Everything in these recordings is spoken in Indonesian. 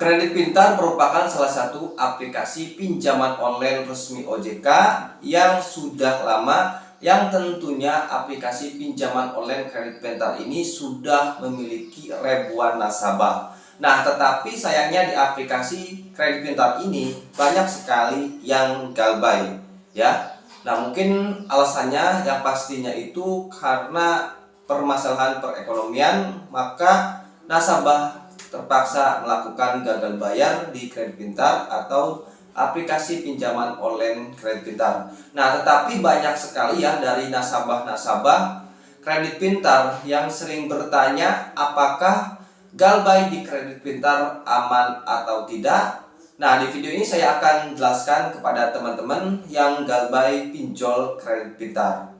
Kredit Pintar merupakan salah satu aplikasi pinjaman online resmi OJK yang sudah lama, yang tentunya aplikasi pinjaman online Kredit Pintar ini sudah memiliki ribuan nasabah. Nah, tetapi sayangnya di aplikasi Kredit Pintar ini banyak sekali yang galbay, ya. Nah, mungkin alasannya yang pastinya itu karena permasalahan perekonomian, maka nasabah terpaksa melakukan gagal bayar di Kredit Pintar atau aplikasi pinjaman online Kredit Pintar. Nah, tetapi banyak sekali ya dari nasabah-nasabah Kredit Pintar yang sering bertanya apakah galbay di Kredit Pintar aman atau tidak. Nah, di video ini saya akan jelaskan kepada teman-teman yang galbay pinjol Kredit Pintar.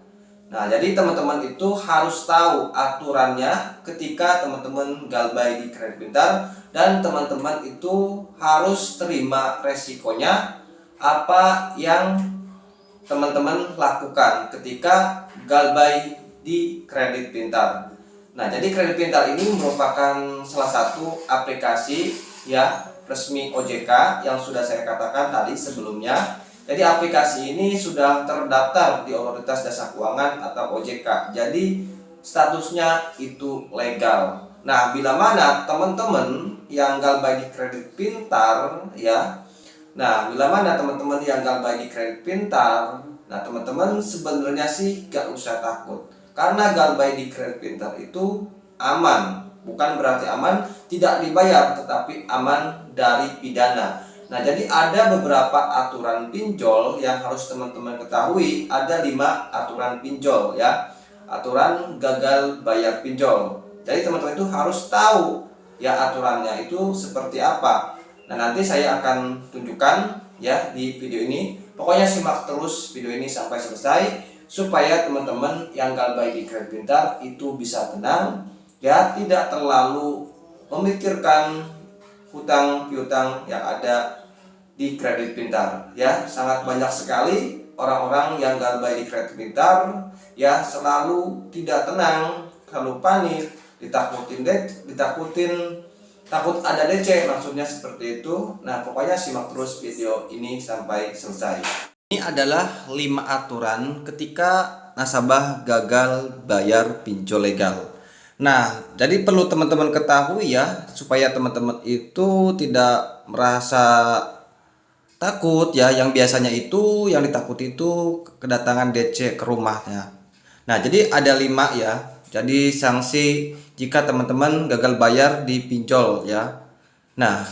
Nah, jadi teman-teman itu harus tahu aturannya ketika teman-teman galbay di Kredit Pintar, dan teman-teman itu harus terima resikonya apa yang teman-teman lakukan ketika galbay di Kredit Pintar. Nah, jadi Kredit Pintar ini merupakan salah satu aplikasi ya resmi OJK yang sudah saya katakan tadi sebelumnya. Jadi aplikasi ini sudah terdaftar di Otoritas Jasa Keuangan atau OJK. Jadi statusnya itu legal. Nah, bila mana teman-teman yang galbay di Kredit Pintar ya. Nah, bila mana teman-teman yang galbay di Kredit Pintar, nah teman-teman sebenarnya sih gak usah takut. Karena galbay di Kredit Pintar itu aman. Bukan berarti aman tidak dibayar, tetapi aman dari pidana. Nah, jadi ada beberapa aturan pinjol yang harus teman-teman ketahui. Ada 5 aturan pinjol ya. Aturan gagal bayar pinjol. Jadi teman-teman itu harus tahu ya aturannya itu seperti apa. Nah, nanti saya akan tunjukkan ya di video ini. Pokoknya simak terus video ini sampai selesai supaya teman-teman yang galbay di Kredit Pintar itu bisa tenang ya, tidak terlalu memikirkan hutang piutang yang ada di Kredit Pintar ya. Sangat banyak sekali orang-orang yang galbay di Kredit Pintar ya, selalu tidak tenang, selalu panik, takut ada DC, maksudnya seperti itu. Nah, pokoknya simak terus video ini sampai selesai. Ini adalah 5 aturan ketika nasabah gagal bayar pinjol legal. Nah, jadi perlu teman-teman ketahui ya, supaya teman-teman itu tidak merasa takut ya, yang biasanya itu yang ditakuti itu kedatangan DC ke rumahnya. Nah, jadi ada 5 ya. Jadi sanksi jika teman-teman gagal bayar di pinjol ya. Nah,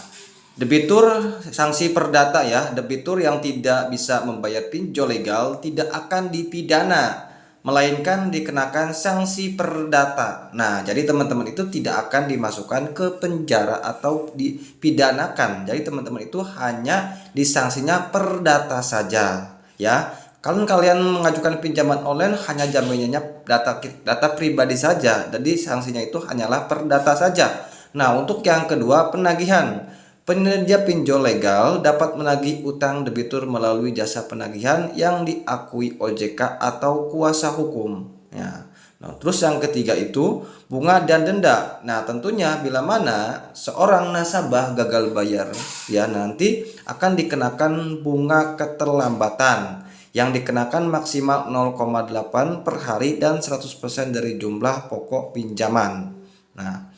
debitur sanksi perdata ya. Debitur yang tidak bisa membayar pinjol legal tidak akan dipidana, melainkan dikenakan sanksi perdata. Nah, jadi teman-teman itu tidak akan dimasukkan ke penjara atau dipidanakan. Jadi teman-teman itu hanya disanksinya perdata saja ya. Kalau kalian mengajukan pinjaman online, hanya jaminannya data pribadi saja. Jadi sanksinya itu hanyalah perdata saja. Nah, untuk yang kedua, penagihan. Penyedia pinjol legal dapat menagih utang debitur melalui jasa penagihan yang diakui OJK atau kuasa hukum ya. Nah, terus yang ketiga itu bunga dan denda. Nah, tentunya bila mana seorang nasabah gagal bayar ya, nanti akan dikenakan bunga keterlambatan yang dikenakan maksimal 0,8 per hari dan 100% dari jumlah pokok pinjaman. Nah,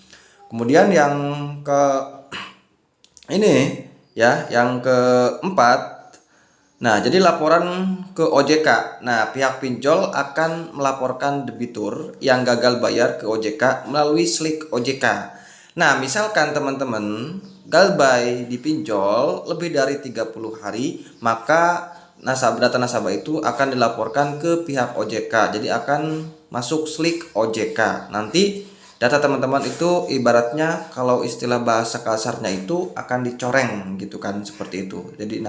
kemudian yang ini ya, yang keempat. Nah, jadi laporan ke OJK. Nah, pihak pinjol akan melaporkan debitur yang gagal bayar ke OJK melalui slik OJK. Nah, misalkan teman-teman galbay di pinjol lebih dari 30 hari, maka data nasabah itu akan dilaporkan ke pihak OJK. Jadi akan masuk slik OJK. Nanti data teman-teman itu ibaratnya kalau istilah bahasa kasarnya itu akan dicoreng gitu kan, seperti itu. Jadi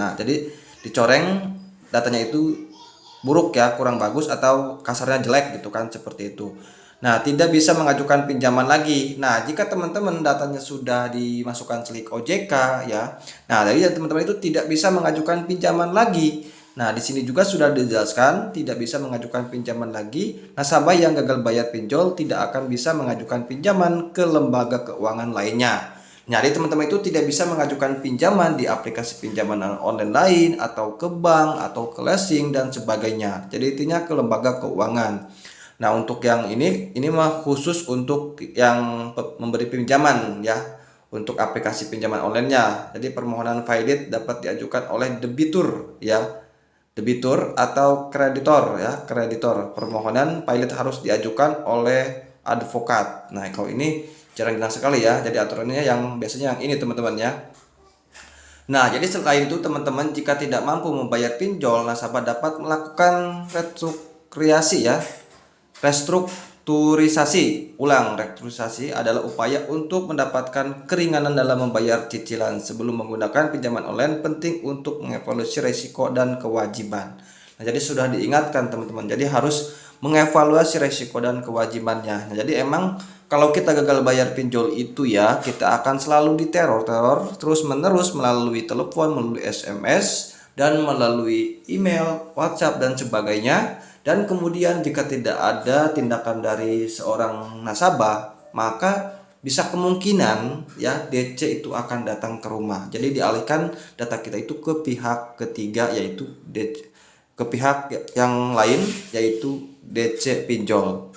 dicoreng, datanya itu buruk ya, kurang bagus atau kasarnya jelek gitu kan, seperti itu. Nah, tidak bisa mengajukan pinjaman lagi. Nah, jika teman-teman datanya sudah dimasukkan slik OJK ya. Nah, jadi teman-teman itu tidak bisa mengajukan pinjaman lagi. Nah, di sini juga sudah dijelaskan tidak bisa mengajukan pinjaman lagi. Nasabah yang gagal bayar pinjol tidak akan bisa mengajukan pinjaman ke lembaga keuangan lainnya. Nah, jadi teman-teman itu tidak bisa mengajukan pinjaman di aplikasi pinjaman online lain atau ke bank atau ke leasing dan sebagainya. Jadi intinya ke lembaga keuangan. Nah, untuk yang ini mah khusus untuk yang memberi pinjaman ya, untuk aplikasi pinjaman online-nya. Jadi permohonan pilot dapat diajukan oleh debitur ya. Debitur atau kreditor ya, kreditor. Permohonan pilot harus diajukan oleh advokat. Nah, kalau ini jarang jelas sekali ya. Jadi aturannya yang biasanya yang ini teman-teman ya. Nah, jadi selain itu teman-teman jika tidak mampu membayar pinjol, nasabah dapat melakukan restrukturisasi. Restrukturisasi adalah upaya untuk mendapatkan keringanan dalam membayar cicilan. Sebelum menggunakan pinjaman online, penting untuk mengevaluasi risiko dan kewajiban. Nah, jadi sudah diingatkan teman-teman. Jadi harus mengevaluasi risiko dan kewajibannya. Nah, jadi emang kalau kita gagal bayar pinjol itu ya, kita akan selalu diteror terus menerus melalui telepon, melalui SMS, dan melalui email, WhatsApp, dan sebagainya. Dan kemudian jika tidak ada tindakan dari seorang nasabah, maka bisa kemungkinan ya DC itu akan datang ke rumah. Jadi dialihkan data kita itu ke pihak ketiga, yaitu ke pihak yang lain, yaitu DC pinjol.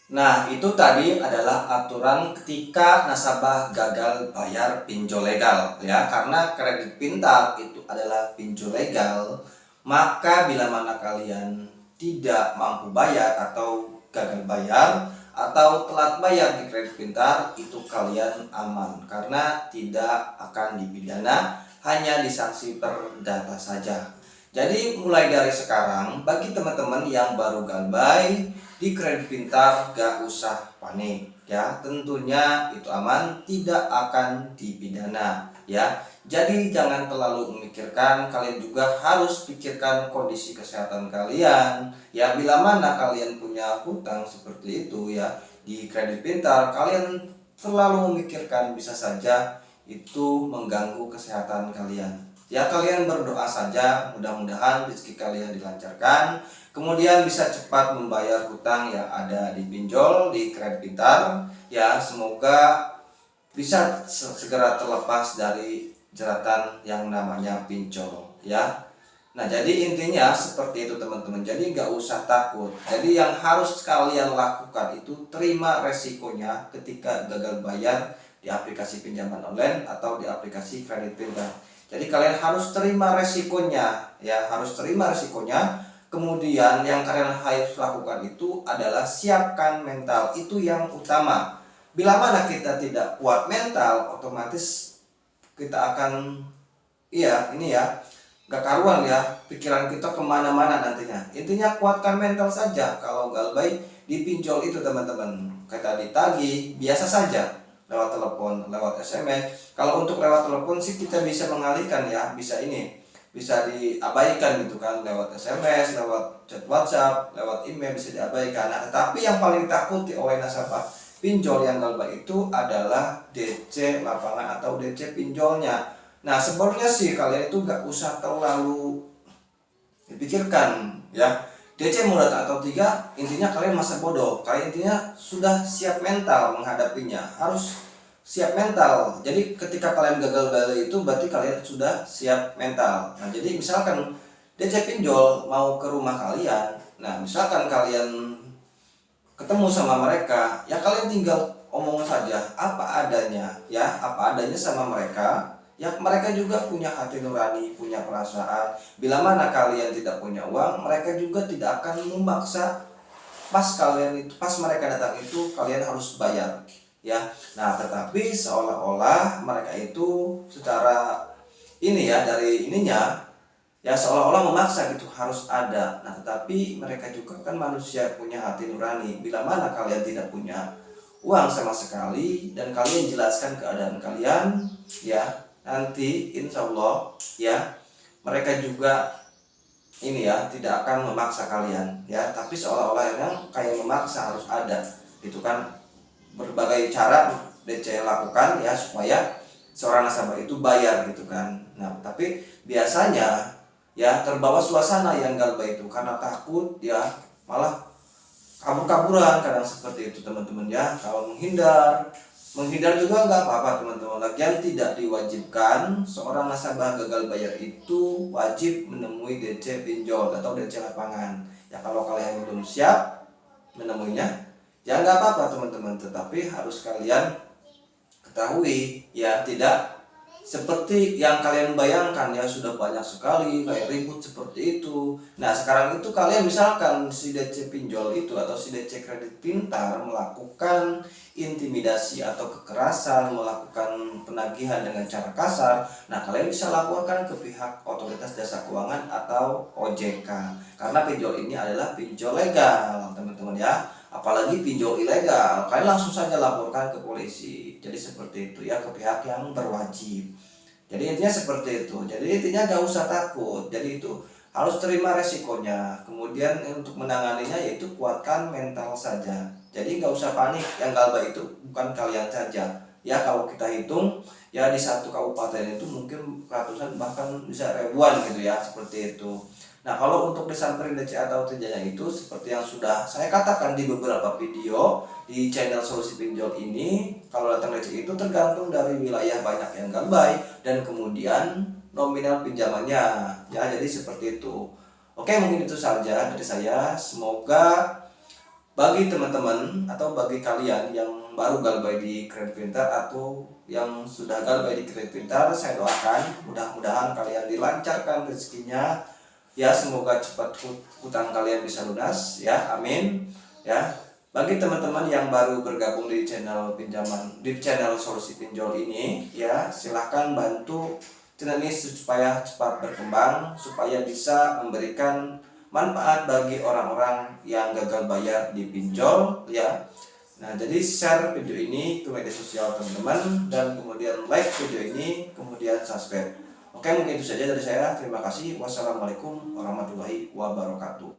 Nah, itu tadi adalah aturan ketika nasabah gagal bayar pinjol legal ya. Karena kredit pintar itu adalah pinjol legal, maka bila mana kalian tidak mampu bayar atau gagal bayar atau telat bayar di kredit pintar, itu kalian aman karena tidak akan dipidana, hanya disanksi perdata saja. Jadi mulai dari sekarang bagi teman-teman yang baru galbay di kredit pintar gak usah panik ya, tentunya itu aman, tidak akan dipidana ya. Jadi jangan terlalu memikirkan, kalian juga harus pikirkan kondisi kesehatan kalian ya. Bila mana kalian punya hutang seperti itu ya di kredit pintar, kalian terlalu memikirkan, bisa saja itu mengganggu kesehatan kalian. Ya, kalian berdoa saja, mudah-mudahan rezeki kalian dilancarkan, kemudian bisa cepat membayar hutang yang ada di pinjol di kredit pintar ya. Semoga bisa segera terlepas dari jeratan yang namanya pinjol ya. Nah, jadi intinya seperti itu teman-teman. Jadi nggak usah takut. Jadi yang harus kalian lakukan itu terima resikonya ketika gagal bayar di aplikasi pinjaman online atau di aplikasi kredit pintar. Jadi kalian harus terima resikonya ya, harus terima resikonya. Kemudian yang kalian harus lakukan itu adalah siapkan mental, itu yang utama. Bila mana kita tidak kuat mental, otomatis kita akan gak karuan ya, pikiran kita kemana-mana nantinya. Intinya kuatkan mental saja. Kalau galbay di pinjol itu teman-teman, kita ditagih biasa saja lewat telepon, lewat SMS. Kalau untuk lewat telepon sih kita bisa mengalihkan ya, bisa diabaikan gitu kan, lewat SMS, lewat chat WhatsApp, lewat email bisa diabaikan. Nah, tetapi yang paling ditakuti oleh nasabah pinjol yang galbay itu adalah DC lapangan atau DC pinjolnya. Nah, sebenarnya sih kalian itu gak usah terlalu dipikirkan ya. DC mau datang atau tidak, intinya kalian masa bodoh. Kalian intinya sudah siap mental menghadapinya, harus siap mental. Jadi ketika kalian gagal bayar itu berarti kalian sudah siap mental. Nah, jadi misalkan DC pinjol mau ke rumah kalian, nah misalkan kalian ketemu sama mereka, ya kalian tinggal omong saja apa adanya ya, apa adanya sama mereka. Ya, mereka juga punya hati nurani, punya perasaan. Bila mana kalian tidak punya uang, mereka juga tidak akan memaksa pas mereka datang itu kalian harus bayar ya. Nah, tetapi seolah-olah mereka itu secara dari ininya ya, seolah-olah memaksa gitu harus ada. Nah, tetapi mereka juga kan manusia, punya hati nurani. Bila mana kalian tidak punya uang sama sekali dan kalian jelaskan keadaan kalian ya, nanti insya Allah ya mereka juga tidak akan memaksa kalian ya. Tapi seolah-olah yang kayak memaksa harus ada itu kan. Berbagai cara DC lakukan ya supaya seorang nasabah itu bayar gitu kan. Nah, tapi biasanya ya terbawa suasana yang galbay itu karena takut ya, malah kabur-kaburan kadang seperti itu teman-teman ya. Kalau menghindar Menghindar juga nggak apa-apa teman-teman. Lagian tidak diwajibkan seorang nasabah gagal bayar itu wajib menemui DC pinjol atau DC lapangan. Ya kalau kalian belum siap menemuinya, ya nggak apa-apa teman-teman. Tetapi harus kalian ketahui ya, tidak seperti yang kalian bayangkan ya, sudah banyak sekali kayak ribut seperti itu. Nah sekarang itu kalian misalkan si DC pinjol itu atau si DC kredit pintar melakukan intimidasi atau kekerasan, melakukan penagihan dengan cara kasar, nah kalian bisa laporkan ke pihak otoritas jasa keuangan atau OJK, karena pinjol ini adalah pinjol legal teman-teman ya. Apalagi pinjol ilegal, kalian langsung saja laporkan ke polisi. Jadi seperti itu ya, ke pihak yang berwajib. Jadi intinya seperti itu. Jadi intinya gak usah takut. Jadi itu harus terima resikonya. Kemudian untuk menanganinya yaitu kuatkan mental saja. Jadi gak usah panik. Yang galbah itu bukan kalian saja. Ya kalau kita hitung ya di satu kabupaten itu mungkin ratusan bahkan bisa ribuan gitu ya, seperti itu. Nah kalau untuk disamperin DC atau tidaknya itu seperti yang sudah saya katakan di beberapa video di channel Solusi Pinjol ini, kalau datang DC itu tergantung dari wilayah banyak yang galbay dan kemudian nominal pinjamannya ya, jadi seperti itu. Oke, mungkin itu saja dari saya. Semoga bagi teman-teman atau bagi kalian yang baru galbay di Kredit Pintar atau yang sudah galbay di Kredit Pintar, saya doakan mudah-mudahan kalian dilancarkan rezekinya ya, semoga cepat hutang kalian bisa lunas ya, amin ya. Bagi teman-teman yang baru bergabung di channel Solusi Pinjol ini ya, silahkan bantu channel ini supaya cepat berkembang, supaya bisa memberikan manfaat bagi orang-orang yang gagal bayar di pinjol ya. Nah jadi share video ini ke media sosial teman-teman, dan kemudian like video ini, kemudian subscribe. Oke, mungkin itu saja dari saya. Terima kasih. Wassalamualaikum warahmatullahi wabarakatuh.